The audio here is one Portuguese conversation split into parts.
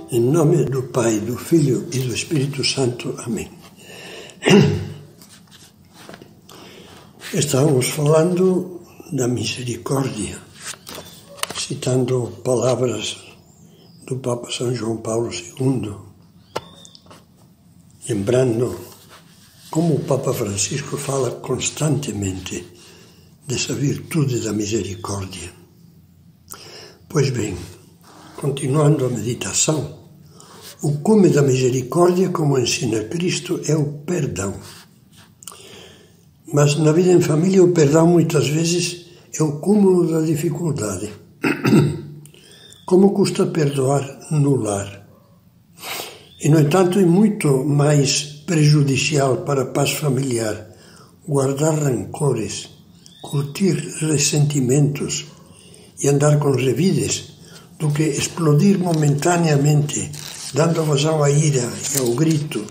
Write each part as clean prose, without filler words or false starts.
Em nome do Pai, do Filho e do Espírito Santo. Amém. Estávamos falando da misericórdia, citando palavras do Papa São João Paulo II, lembrando como o Papa Francisco fala constantemente dessa virtude da misericórdia. Pois bem, continuando a meditação, o cume da misericórdia, como ensina Cristo, é o perdão. Mas na vida em família o perdão muitas vezes é o cúmulo da dificuldade. Como custa perdoar no lar? E, no entanto, é muito mais prejudicial para a paz familiar guardar rancores, curtir ressentimentos e andar com revides do que explodir momentaneamente, dando vazão à ira e ao grito.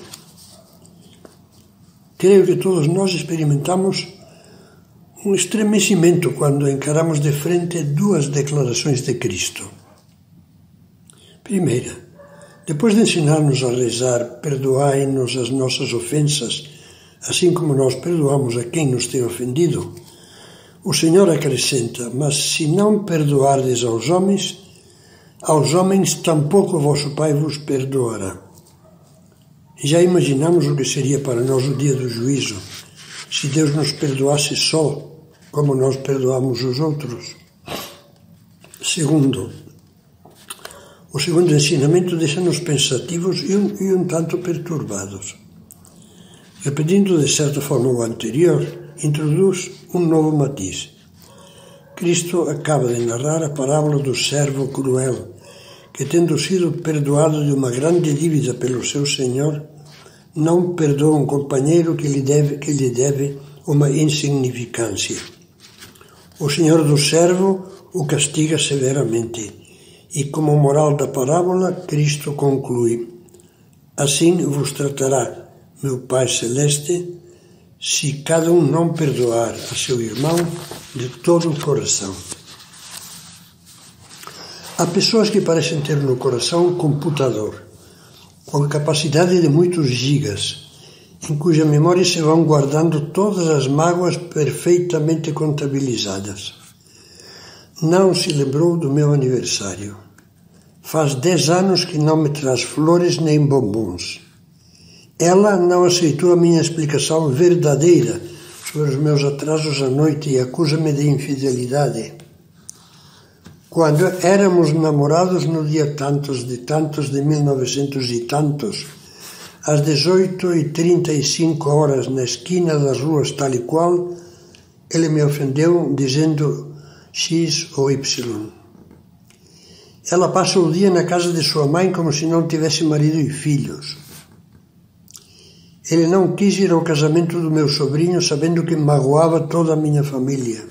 Creio que todos nós experimentamos um estremecimento quando encaramos de frente duas declarações de Cristo. Primeira, depois de ensinar-nos a rezar, perdoai-nos as nossas ofensas, assim como nós perdoamos a quem nos tem ofendido, o Senhor acrescenta: mas se não perdoardes aos homens tampouco vosso Pai vos perdoará. Já imaginamos o que seria para nós o dia do juízo, se Deus nos perdoasse só, como nós perdoamos os outros? O segundo ensinamento deixa-nos pensativos e um tanto perturbados. Repetindo de certa forma o anterior, introduz um novo matiz. Cristo acaba de narrar a parábola do servo cruel, que, tendo sido perdoado de uma grande dívida pelo seu senhor, não perdoa um companheiro que lhe deve uma insignificância. O senhor do servo o castiga severamente, e como moral da parábola, Cristo conclui: assim vos tratará meu Pai Celeste, se cada um não perdoar a seu irmão de todo o coração. Há pessoas que parecem ter no coração um computador, com capacidade de muitos gigas, em cuja memória se vão guardando todas as mágoas perfeitamente contabilizadas. Não se lembrou do meu aniversário. Faz 10 anos que não me traz flores nem bombons. Ela não aceitou a minha explicação verdadeira sobre os meus atrasos à noite e acusa-me de infidelidade. Quando éramos namorados no dia tantos de 1900 e tantos, às 18h35 na esquina das ruas tal e qual, ele me ofendeu dizendo X ou Y. Ela passa o dia na casa de sua mãe como se não tivesse marido e filhos. Ele não quis ir ao casamento do meu sobrinho, sabendo que magoava toda a minha família.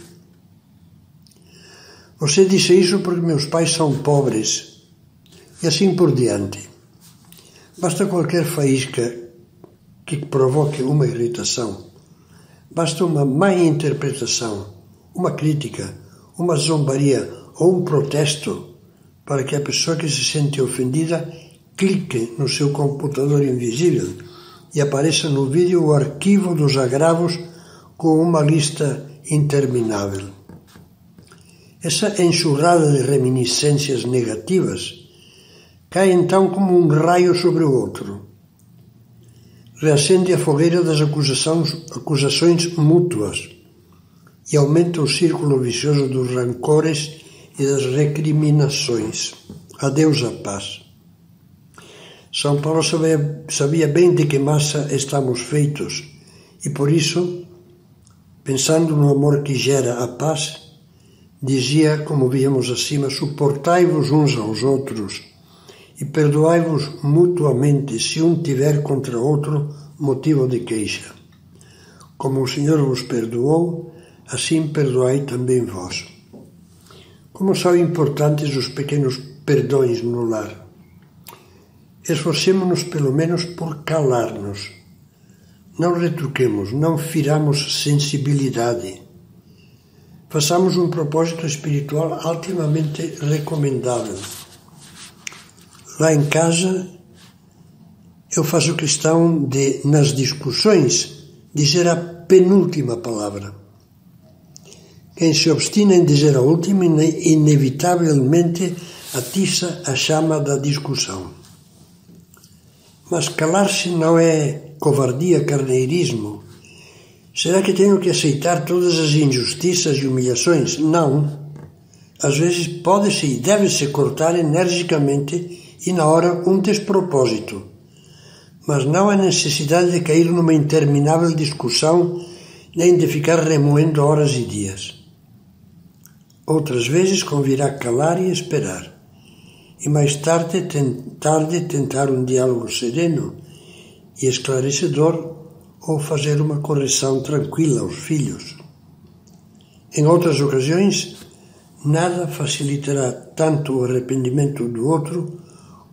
Você disse isso porque meus pais são pobres. E assim por diante. Basta qualquer faísca que provoque uma irritação. Basta uma má interpretação, uma crítica, uma zombaria ou um protesto para que a pessoa que se sente ofendida clique no seu computador invisível e apareça no vídeo o arquivo dos agravos com uma lista interminável. Essa enxurrada de reminiscências negativas cai então como um raio sobre o outro. Reacende a fogueira das acusações mútuas e aumenta o círculo vicioso dos rancores e das recriminações. Adeus a paz. São Paulo sabia bem de que massa estamos feitos e por isso, pensando no amor que gera a paz, dizia, como víamos acima: suportai-vos uns aos outros e perdoai-vos mutuamente se um tiver contra outro motivo de queixa. Como o Senhor vos perdoou, assim perdoai também vós. Como são importantes os pequenos perdões no lar. Esforcemo-nos pelo menos por calar-nos. Não retruquemos, não firamos sensibilidade. Façamos um propósito espiritual altamente recomendável. Lá em casa, eu faço questão de, nas discussões, dizer a penúltima palavra. Quem se obstina em dizer a última, inevitavelmente atiça a chama da discussão. Mas calar-se não é covardia, carneirismo? Será que tenho que aceitar todas as injustiças e humilhações? Não. Às vezes pode-se e deve-se cortar energicamente e na hora um despropósito. Mas não há necessidade de cair numa interminável discussão nem de ficar remoendo horas e dias. Outras vezes convirá calar e esperar. E mais tarde tentar um diálogo sereno e esclarecedor ou fazer uma correção tranquila aos filhos. Em outras ocasiões, nada facilitará tanto o arrependimento do outro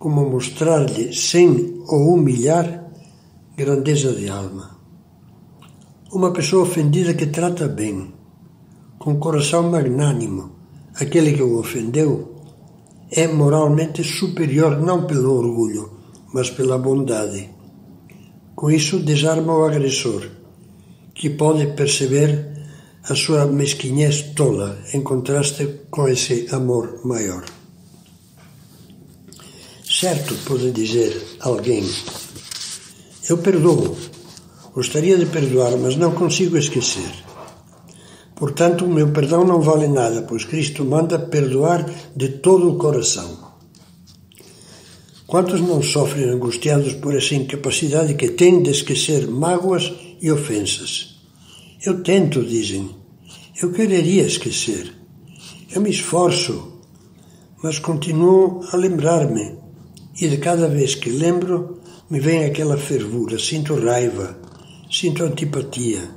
como mostrar-lhe, sem o humilhar, grandeza de alma. Uma pessoa ofendida que trata bem, com coração magnânimo, aquele que o ofendeu, é moralmente superior não pelo orgulho, mas pela bondade. Com isso desarma o agressor, que pode perceber a sua mesquinhez tola, em contraste com esse amor maior. Certo, pode dizer alguém, eu perdoo, gostaria de perdoar, mas não consigo esquecer. Portanto, o meu perdão não vale nada, pois Cristo manda perdoar de todo o coração. Quantos não sofrem angustiados por essa incapacidade que têm de esquecer mágoas e ofensas? Eu tento, dizem. Eu quereria esquecer. Eu me esforço, mas continuo a lembrar-me. E de cada vez que lembro, me vem aquela fervura, sinto raiva, sinto antipatia.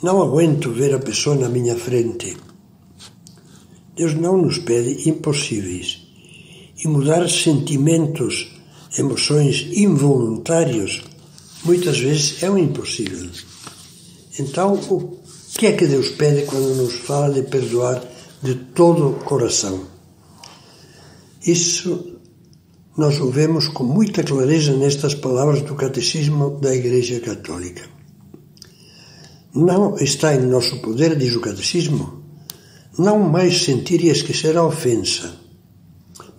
Não aguento ver a pessoa na minha frente. Deus não nos pede impossíveis. E mudar sentimentos, emoções involuntários, muitas vezes é um impossível. Então, o que é que Deus pede quando nos fala de perdoar de todo o coração? Isso nós o vemos com muita clareza nestas palavras do Catecismo da Igreja Católica. Não está em nosso poder, diz o Catecismo, não mais sentir e esquecer a ofensa,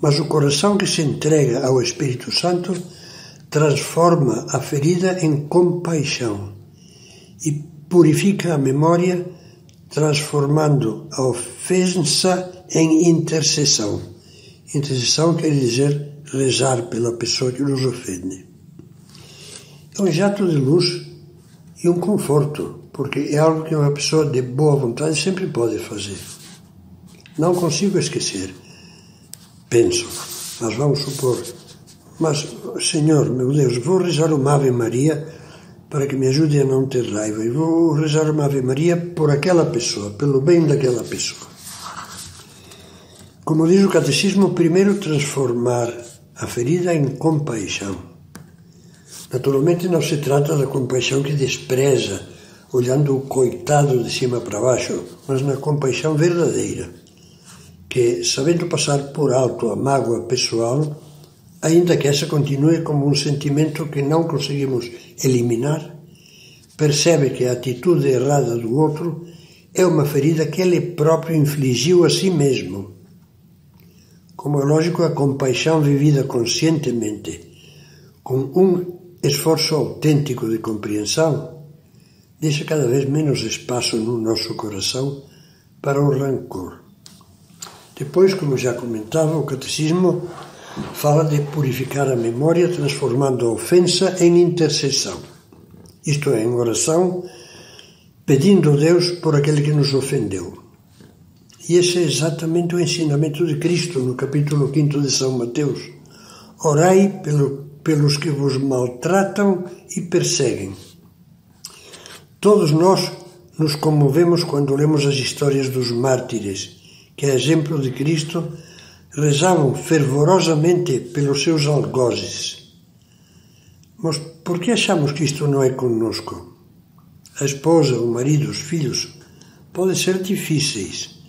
mas o coração que se entrega ao Espírito Santo transforma a ferida em compaixão e purifica a memória, transformando a ofensa em intercessão. Intercessão quer dizer rezar pela pessoa que nos ofende. É um jato de luz e um conforto, porque é algo que uma pessoa de boa vontade sempre pode fazer. Não consigo esquecer. Penso, mas vamos supor, mas, Senhor, meu Deus, vou rezar uma Ave Maria para que me ajude a não ter raiva. E vou rezar uma Ave Maria por aquela pessoa, pelo bem daquela pessoa. Como diz o Catecismo, primeiro transformar a ferida em compaixão. Naturalmente não se trata da compaixão que despreza, olhando o coitado de cima para baixo, mas na compaixão verdadeira, que, sabendo passar por alto a mágoa pessoal, ainda que essa continue como um sentimento que não conseguimos eliminar, percebe que a atitude errada do outro é uma ferida que ele próprio infligiu a si mesmo. Como é lógico, a compaixão vivida conscientemente, com um esforço autêntico de compreensão, deixa cada vez menos espaço no nosso coração para o rancor. Depois, como já comentava, o Catecismo fala de purificar a memória, transformando a ofensa em intercessão. Isto é, em oração, pedindo a Deus por aquele que nos ofendeu. E esse é exatamente o ensinamento de Cristo no capítulo 5 de São Mateus. Orai pelos que vos maltratam e perseguem. Todos nós nos comovemos quando lemos as histórias dos mártires, que, a exemplo de Cristo, rezavam fervorosamente pelos seus algozes. Mas por que achamos que isto não é conosco? A esposa, o marido, os filhos podem ser difíceis,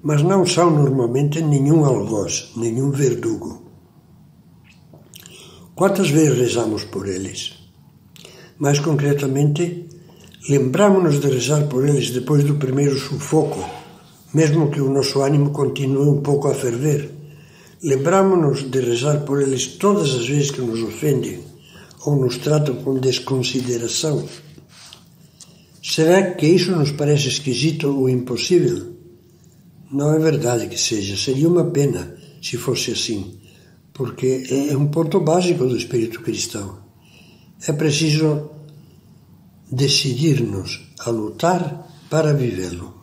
mas não são normalmente nenhum algoz, nenhum verdugo. Quantas vezes rezamos por eles? Mais concretamente, lembramos-nos de rezar por eles depois do primeiro sufoco, mesmo que o nosso ânimo continue um pouco a ferver. Lembramos-nos de rezar por eles todas as vezes que nos ofendem ou nos tratam com desconsideração. Será que isso nos parece esquisito ou impossível? Não é verdade que seja. Seria uma pena se fosse assim, porque é um ponto básico do espírito cristão. É preciso decidir-nos a lutar para vivê-lo.